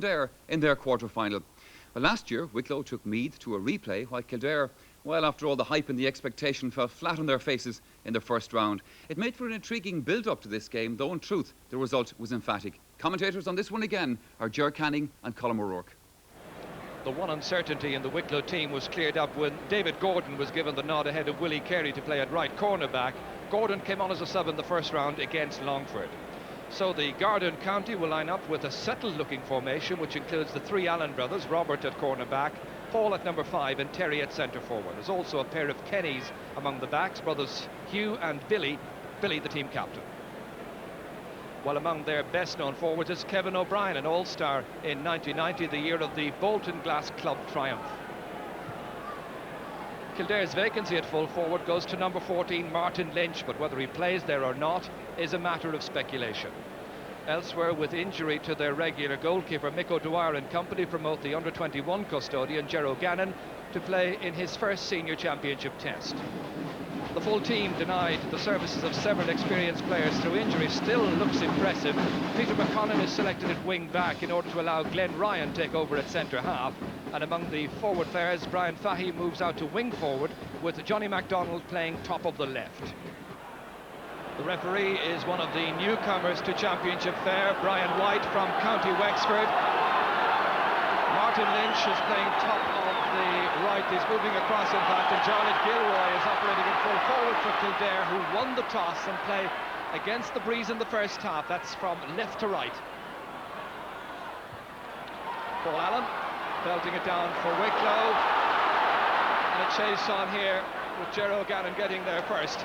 Kildare in their quarter-final. Well, last year, Wicklow took Meath to a replay, while Kildare, well, after all the hype and the expectation, fell flat on their faces in the first round. It made for an intriguing build-up to this game, though in truth, the result was emphatic. Commentators on this one again are Ger Canning and Colm O'Rourke. The one uncertainty in the Wicklow team was cleared up when David Gordon was given the nod ahead of Willie Carey to play at right cornerback. Gordon came on as a sub in the first round against Longford. So the Garden County will line up with a settled-looking formation, which includes the three Allen brothers, Robert at cornerback, Paul at number 5 and Terry at centre forward. There's also a pair of Kennys among the backs, brothers Hugh and Billy the team captain. While among their best-known forwards is Kevin O'Brien, an all-star in 1990, the year of the Bolton Glass Club triumph. Kildare's vacancy at full forward goes to number 14, Martin Lynch, but whether he plays there or not is a matter of speculation. Elsewhere, with injury to their regular goalkeeper, Mick O'Dwyer and company promote the under-21 custodian, Ger O'Gannon, to play in his first senior championship test. The full team, denied the services of several experienced players through injury, still looks impressive. Peter McConnell is selected at wing back in order to allow Glenn Ryan take over at centre half. And among the forward players, Brian Fahey moves out to wing forward, with Johnny MacDonald playing top of the left. The referee is one of the newcomers to championship fare, Brian White from County Wexford. Martin Lynch is playing top of the right. He's moving across, in fact, and Jarlath Gilroy is operating in full forward for Kildare, who won the toss and play against the breeze in the first half. That's from left to right. Paul Allen belting it down for Wicklow, and a chase on here with Ger O'Gannon getting there first.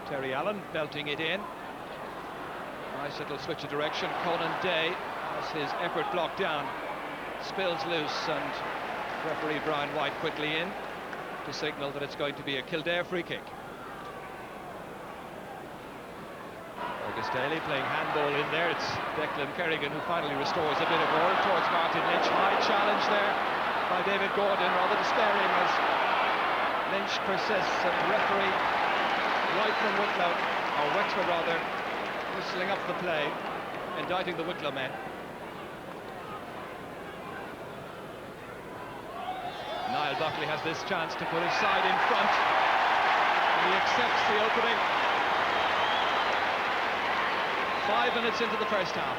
Terry Allen belting it in. Nice little switch of direction. Conan Day has his effort blocked down. Spills loose, and referee Brian White quickly in to signal that it's going to be a Kildare free kick. Fergus Daly playing handball in there. It's Declan Kerrigan who finally restores a bit of order towards Martin Lynch. High challenge there by David Gordon, rather despairing as Lynch persists, and referee right from Wicklow, or Wexford rather, whistling up the play, indicting the Wicklow men. Niall Buckley has this chance to put his side in front, and he accepts the opening. 5 minutes into the first half.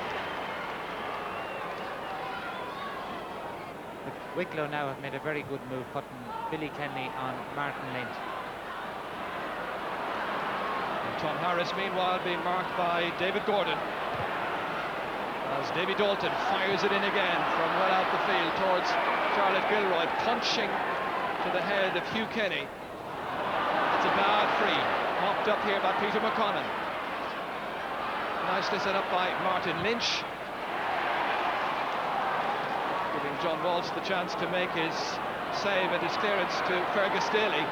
Wicklow now have made a very good move, putting Billy Kenny on Martin Lynch. Tom Harris, meanwhile, being marked by David Gordon, as Davy Dalton fires it in again from well out the field towards Jarlath Gilroy, punching to the head of Hugh Kenny. It's a bad free, mopped up here by Peter McConnell. Nicely set up by Martin Lynch, giving John Walsh the chance to make his save and his clearance to Fergus Daly.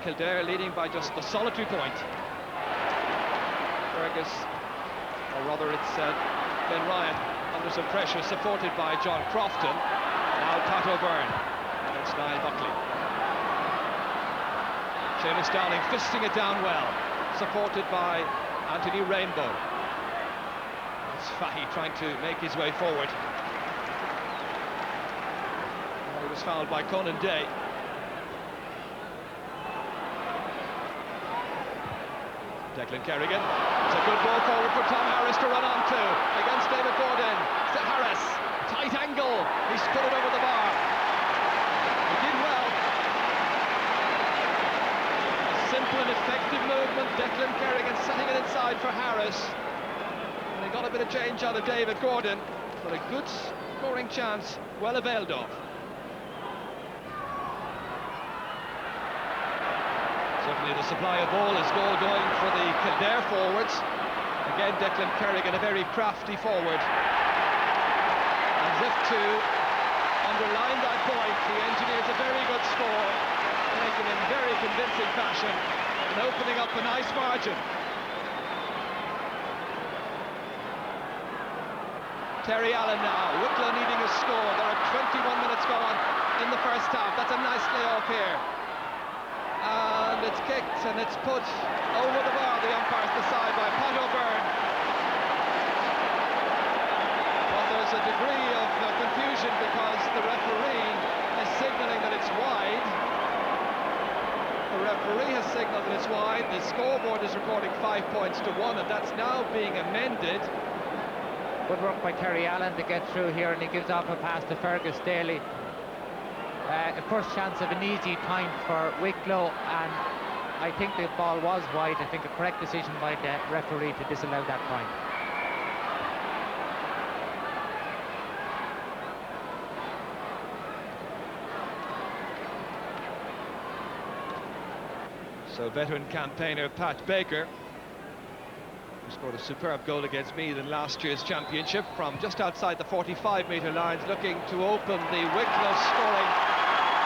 Kildare leading by just the solitary point. Fergus, or rather it's Glenn Ryan, under some pressure, supported by John Crofton. Now Pat O'Byrne against Niall Buckley. Seamus Dowling fisting it down well, supported by Anthony Rainbow. It's Fahey trying to make his way forward. He was fouled by Conan Day. Declan Kerrigan, it's a good ball forward for Tom Harris to run on to, against David Gordon. To Harris, tight angle, he's put it over the bar. He did well. A simple and effective movement, Declan Kerrigan setting it inside for Harris. And he got a bit of change out of David Gordon, but a good scoring chance, well availed of. Certainly the supply of ball is going for the Kildare forwards. Again, Declan Kerrigan, a very crafty forward. As if to underline that point, he engineers a very good score, taken in very convincing fashion and opening up a nice margin. Terry Allen now, Wicklow needing a score. There are 21 minutes gone in the first half. That's a nice lay-off here. And it's kicked and it's put over the bar, the umpire's decide, by Pat O'Byrne. But there's a degree of confusion because the referee is signalling that it's wide. The referee has signalled that it's wide. The scoreboard is recording 5 points to 1, and that's now being amended. Good work by Terry Allen to get through here, and he gives off a pass to Fergus Daly. A first chance of an easy time for Wicklow, and I think the ball was wide. I think a correct decision by the referee to disallow that point. So veteran campaigner Pat Baker, who scored a superb goal against Meath in last year's championship from just outside the 45-metre lines, looking to open the Wicklow scoring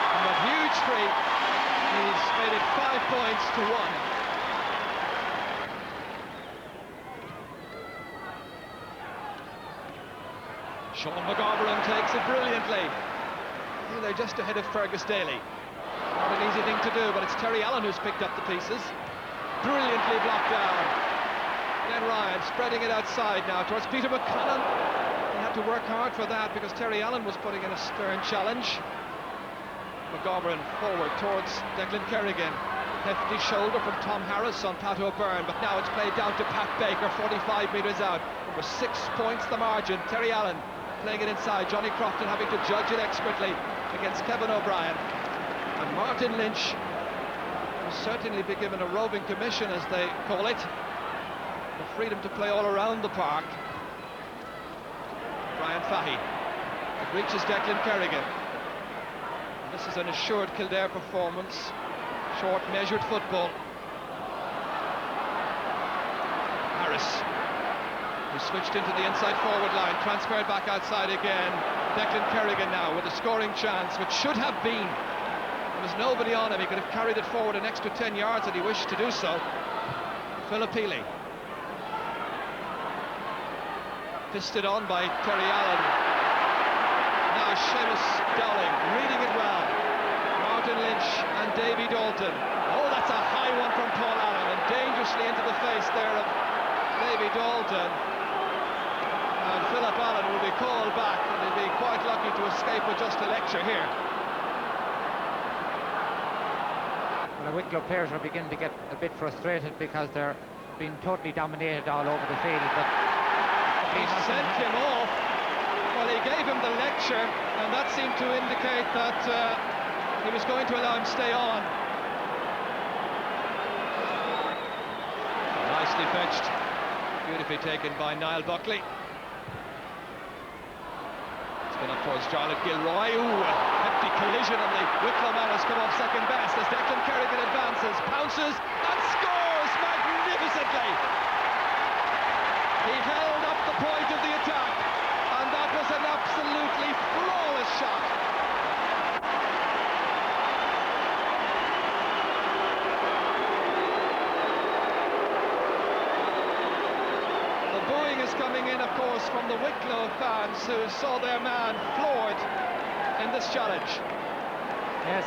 from a huge free. He's made it 5 points to 1. Sean McGovern takes it brilliantly. They're just ahead of Fergus Daly. Not an easy thing to do, but it's Terry Allen who's picked up the pieces. Brilliantly blocked down. Then Ryan spreading it outside now towards Peter McCullen. He had to work hard for that because Terry Allen was putting in a stern challenge. McGovern forward towards Declan Kerrigan. Hefty shoulder from Tom Harris on Pat O'Byrne, but now it's played down to Pat Baker, 45 metres out. Over 6 points the margin. Terry Allen playing it inside. Johnny Crofton having to judge it expertly against Kevin O'Brien. And Martin Lynch will certainly be given a roving commission, as they call it. The freedom to play all around the park. Brian Fahy. It reaches Declan Kerrigan. And this is an assured Kildare performance. Short, measured football. Harris, who switched into the inside forward line, transferred back outside again. Declan Kerrigan now with a scoring chance, which should have been. There was nobody on him. He could have carried it forward an extra 10 yards had he wished to do so. Philip Healy. Fisted on by Terry Allen. Now Seamus Dowling reading it well. Martin Lynch and Davy Dalton. Oh, that's a high one from Paul Allen, and dangerously into the face there of Davy Dalton. And Philip Allen will be called back, and he'll be quite lucky to escape with just a lecture here. The Wicklow players are beginning to get a bit frustrated because they're being totally dominated all over the field. But he sent him off. Well, he gave him the lecture, and that seemed to indicate that he was going to allow him stay on. Nicely fetched, beautifully taken by Niall Buckley. Been up towards Jarlath Gilroy. Ooh, a hefty collision, and the Wicklow man has come off second best as Declan Kerrigan advances, pounces and scores magnificently. He held up the point of the attack, and that was an absolutely flawless shot. Coming in, of course, from the Wicklow fans who saw their man floored in this challenge. Yes,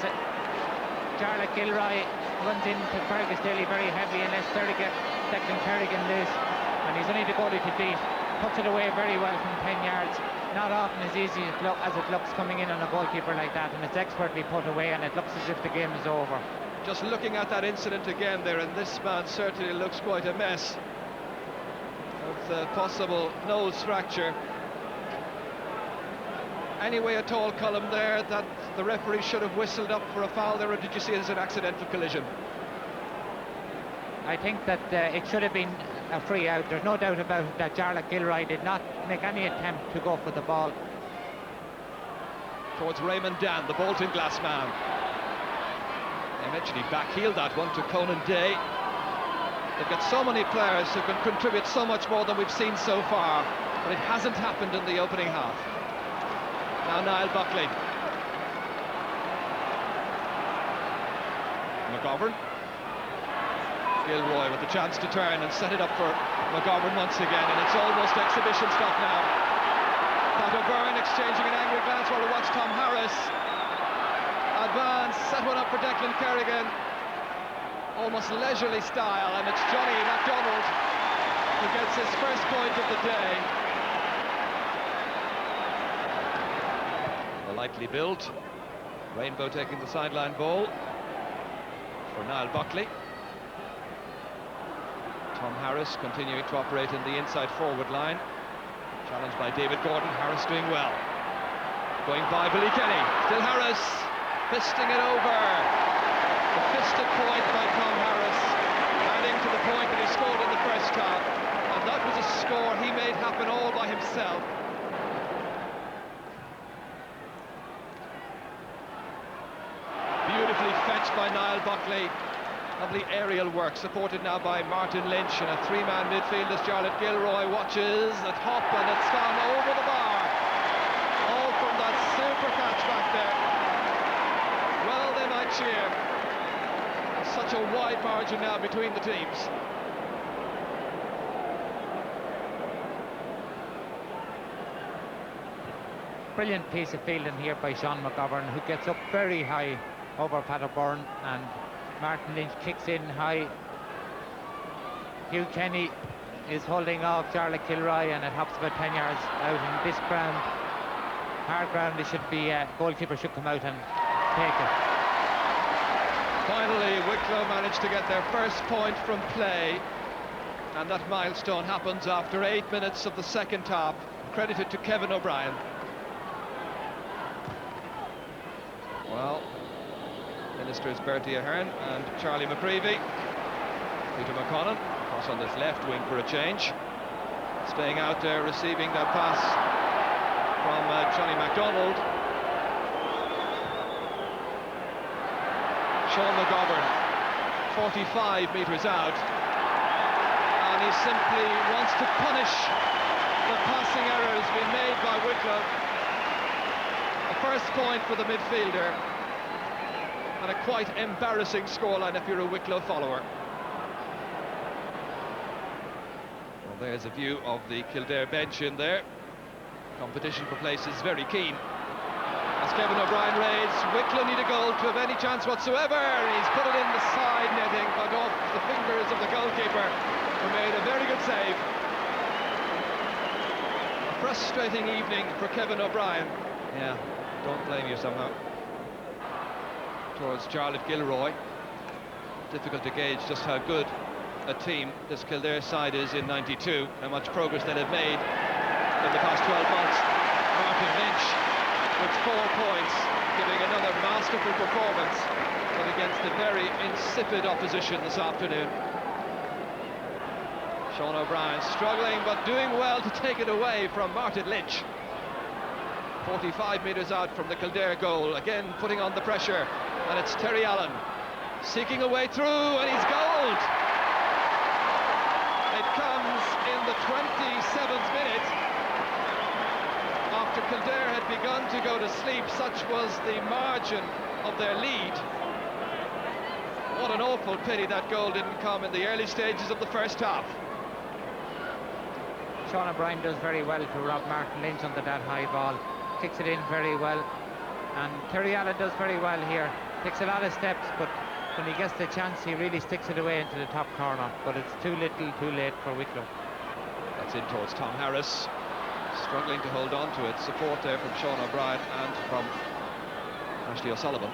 Jarlath Gilroy runs into Fergus Daly very heavily and lets Declan Kerrigan loose, and he's only the goalie to beat. Puts it away very well from 10 yards. Not often as easy as it looks coming in on a goalkeeper like that, and it's expertly put away, and it looks as if the game is over. Just looking at that incident again there, and this man certainly looks quite a mess. The possible nose fracture. Anyway, a tall column there that the referee should have whistled up for a foul there, or did you see it as an accidental collision? I think that it should have been a free out. There's no doubt about it that Jarlath Gilroy did not make any attempt to go for the ball. Towards Raymond Dan, the Bolton glass man. Eventually backheeled that one to Conan Day. They've got so many players who can contribute so much more than we've seen so far, but it hasn't happened in the opening half. Now Niall Buckley. McGovern. Gilroy with the chance to turn and set it up for McGovern once again, and it's almost exhibition stuff now. Pat O'Byrne exchanging an angry glance while we watch Tom Harris. advance, set one up for Declan Kerrigan. Almost leisurely style, and it's Johnny MacDonald who gets his first point of the day. The lightly built Rainbow taking the sideline ball for Niall Buckley. Tom Harris continuing to operate in the inside forward line. Challenged by David Gordon. Harris doing well. Going by Billy Kenny. Still Harris fisting it over. The fisted point by Tom Harris, adding to the point that he scored in the first half. And that was a score he made happen all by himself. Beautifully fetched by Niall Buckley. Lovely aerial work, supported now by Martin Lynch in a three-man midfield as Charlotte Gilroy watches it hop, and it's gone over the bar. All from that super catch back there. Well, they might cheer. Such a wide margin now between the teams. Brilliant piece of fielding here by Sean McGovern, who gets up very high over Pat O'Byrne, and Martin Lynch kicks in high. Hugh Kenny is holding off Charlotte Kilroy, and it hops about 10 yards out in this ground. Hard ground, goalkeeper should come out and take it. Finally, Wicklow managed to get their first point from play, and that milestone happens after 8 minutes of the second half. Credited to Kevin O'Brien. Well, Ministers Bertie Ahern and Charlie McCreevy. Peter McConnell, cross on this left wing for a change. Staying out there, receiving that pass from Johnny MacDonald. Sean McGovern, 45 metres out. And he simply wants to punish the passing errors being made by Wicklow. A first point for the midfielder. And a quite embarrassing scoreline if you're a Wicklow follower. Well, there's a view of the Kildare bench in there. Competition for place is very keen. As Kevin O'Brien raids, Wicklow need a goal to have any chance whatsoever. He's put it in the side netting, but off the fingers of the goalkeeper, who made a very good save. A frustrating evening for Kevin O'Brien. Yeah, don't blame you somehow. Towards Charlotte Gilroy. Difficult to gauge just how good a team this Kildare side is in '92, how much progress they have made in the past 12 months. Martin Lynch with 4 points, giving another masterful performance, but against a very insipid opposition this afternoon. Sean O'Brien struggling, but doing well to take it away from Martin Lynch. 45 metres out from the Kildare goal, again putting on the pressure. And it's Terry Allen seeking a way through, and he's goaled. It comes in the 27th minute after Kildare had begun to go to sleep. Such was the margin of their lead. What an awful pity that goal didn't come in the early stages of the first half. Sean O'Brien does very well to rob Martin Lynch under that high ball. Kicks it in very well. And Terry Allen does very well here. Takes a lot of steps, but when he gets the chance, he really sticks it away into the top corner. But it's too little, too late for Wicklow. That's in towards Tom Harris, struggling to hold on to it. Support there from Sean O'Brien and from Ashley O'Sullivan.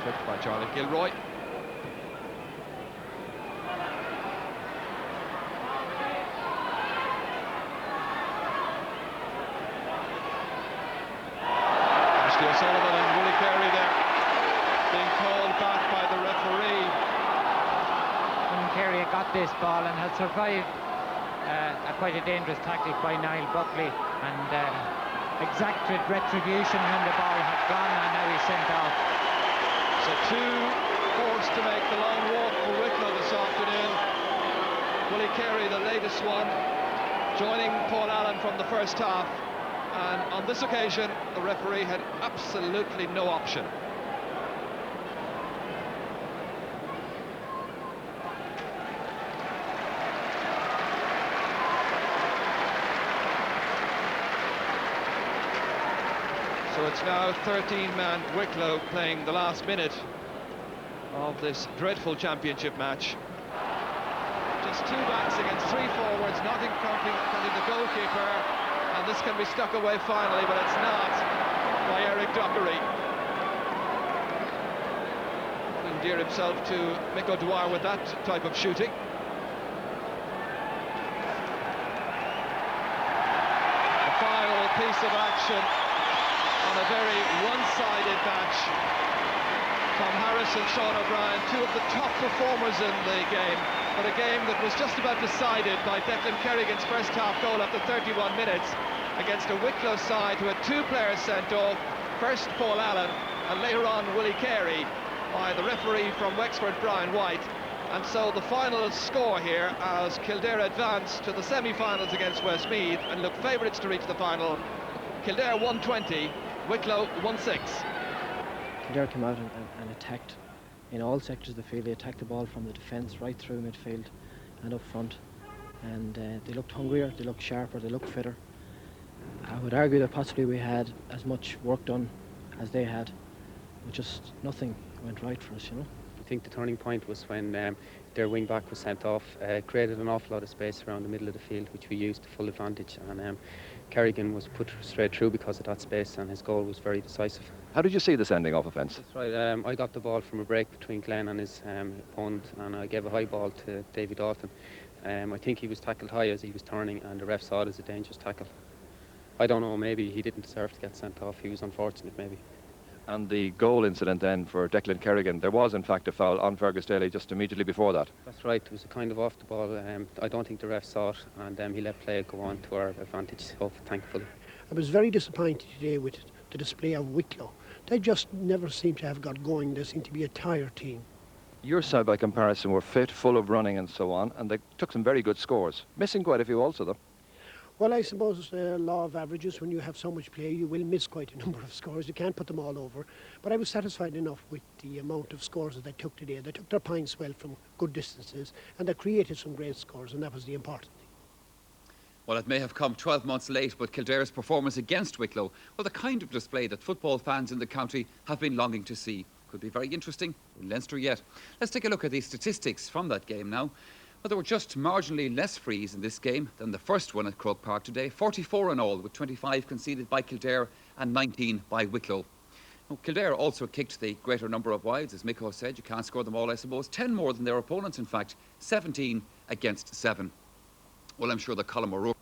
Tripped by Charlotte Gilroy. O'Sullivan and Willie Carey there being called back by the referee. Willie Carey got this ball and had survived quite a dangerous tackle by Niall Buckley, and exacted retribution when the ball had gone, and now he's sent off. So 2 forced to make the long walk for Wicklow this afternoon. Willie Carey, the latest one, joining Paul Allen from the first half. And on this occasion, the referee had absolutely no option. So it's now 13-man Wicklow playing the last minute of this dreadful championship match. Just two backs against three forwards, nothing counting the goalkeeper, and this can be stuck away finally, but it's not by Eric Dockery. Endear himself to Mick O'Dwyer with that type of shooting. The final piece of action on a very one-sided match. Tom Harris and Sean O'Brien, two of the top performers in the game, but a game that was just about decided by Declan Kerrigan's first half goal after 31 minutes against a Wicklow side who had two players sent off, first Paul Allen and later on Willie Carey, by the referee from Wexford, Brian White. And so the final score here, as Kildare advance to the semi-finals against Westmeath and look favourites to reach the final, Kildare 120, Wicklow 1-6. Kildare came out and attacked in all sectors of the field. They attacked the ball from the defence right through midfield and up front, and they looked hungrier, they looked sharper, they looked fitter. I would argue that possibly we had as much work done as they had, but just nothing went right for us, you know. I think the turning point was when their wing back was sent off, created an awful lot of space around the middle of the field, which we used to full advantage, and Kerrigan was put straight through because of that space, and his goal was very decisive. How did you see the sending off offence? That's right. I got the ball from a break between Glenn and his opponent, and I gave a high ball to Davy Dalton. I think he was tackled high as he was turning, and the ref saw it as a dangerous tackle. I don't know, maybe he didn't deserve to get sent off. He was unfortunate, maybe. And the goal incident then for Declan Kerrigan, there was in fact a foul on Fergus Daly just immediately before that. That's right, it was a kind of off the ball. I don't think the ref saw it, and he let play go on to our advantage, thankfully. I was very disappointed today with the display of Wicklow. They just never seem to have got going. They seem to be a tired team. Your side by comparison were fit, full of running and so on, and they took some very good scores. Missing quite a few also though. Well, I suppose law of averages, when you have so much play, you will miss quite a number of scores. You can't put them all over. But I was satisfied enough with the amount of scores that they took today. They took their points well from good distances, and they created some great scores, and that was the important thing. Well, it may have come 12 months late, but Kildare's performance against Wicklow, well, the kind of display that football fans in the county have been longing to see. Could be very interesting in Leinster yet. Let's take a look at the statistics from that game now. Well, there were just marginally less frees in this game than the first one at Croke Park today. 44 in all, with 25 conceded by Kildare and 19 by Wicklow. Now, Kildare also kicked the greater number of wides, as Mick said. You can't score them all, I suppose. 10 more than their opponents, in fact. 17 against 7. Well, I'm sure the Colm O'Rourke